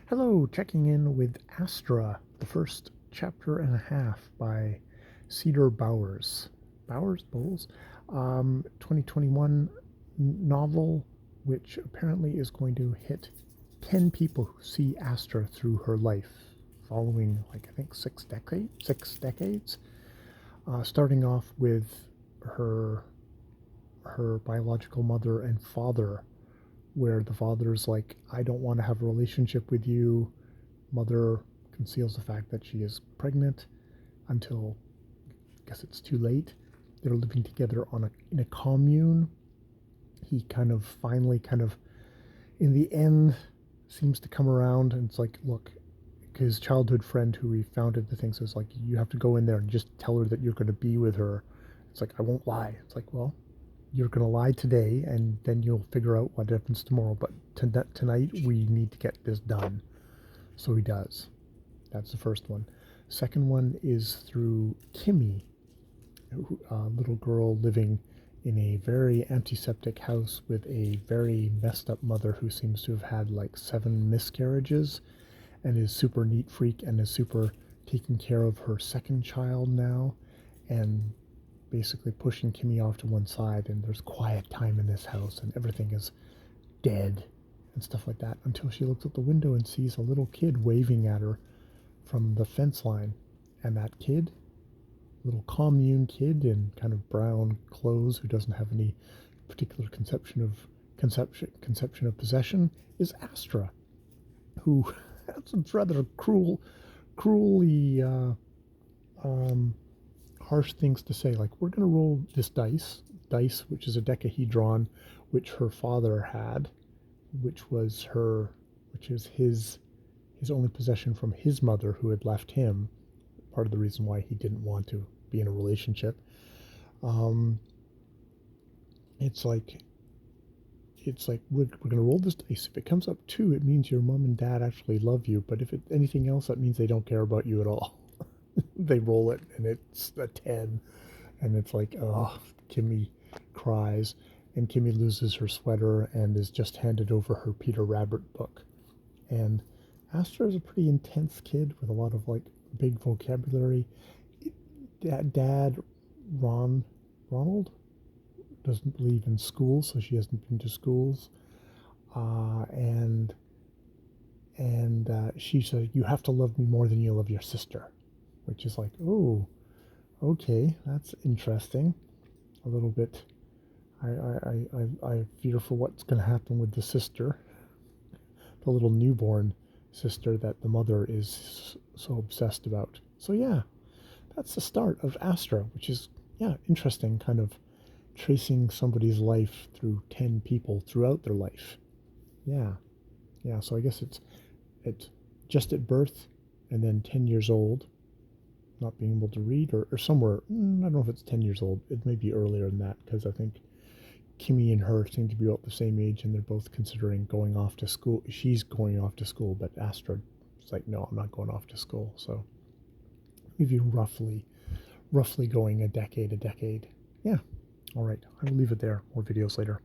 Hello, checking in with Astra, the first chapter and a half by Cedar Bowers. Bowles? 2021 novel, which apparently is going to hit 10 people who see Astra through her life, following, like, I think 6 decades. Starting off with her biological mother and father, where the father's like, I don't want to have a relationship with you. Mother conceals the fact that she is pregnant until I guess it's too late. They're living together in a commune. He finally in the end seems to come around, and it's like, look, his childhood friend who he founded the thing says, like, you have to go in there and just tell her that you're going to be with her. It's like, I won't lie. It's like, well, you're going to lie today and then you'll figure out what happens tomorrow. But tonight we need to get this done. So he does. That's the first one. Second one is through Kimmy, a little girl living in a very antiseptic house with a very messed up mother who seems to have had like 7 miscarriages and is super neat freak and is super taking care of her second child now, and basically pushing Kimmy off to one side, and there's quiet time in this house and everything is dead and stuff like that, until she looks out the window and sees a little kid waving at her from the fence line. And that kid, little commune kid in kind of brown clothes who doesn't have any particular conception of possession, is Astra, who has some rather cruelly harsh things to say. Like, we're going to roll this dice, which is a decahedron, which her father had, which is his only possession from his mother, who had left him. Part of the reason why he didn't want to be in a relationship. Um, it's like we're going to roll this dice. If it comes up 2, it means your mom and dad actually love you. But if it's anything else, that means they don't care about you at all. They roll it and it's a 10, and it's like, oh, Kimmy cries, and Kimmy loses her sweater and is just handed over her Peter Rabbit book. And Astra is a pretty intense kid with a lot of like big vocabulary. Dad, Ronald, doesn't believe in school, so she hasn't been to schools. And she said, you have to love me more than you love your sister, which is like, oh, okay, that's interesting. A little bit. I fear for what's going to happen with the sister, the little newborn sister that the mother is so obsessed about. So yeah, that's the start of Astra, which is, yeah, interesting, kind of tracing somebody's life through 10 people throughout their life. Yeah, yeah. So I guess it's just at birth, and then 10 years old, not being able to read, or somewhere. I don't know if it's 10 years old. It may be earlier than that, because I think Kimmy and her seem to be about the same age, and they're both considering going off to school. She's going off to school, but Astra is like, no, I'm not going off to school. So maybe roughly going a decade. Yeah. All right. I will leave it there. More videos later.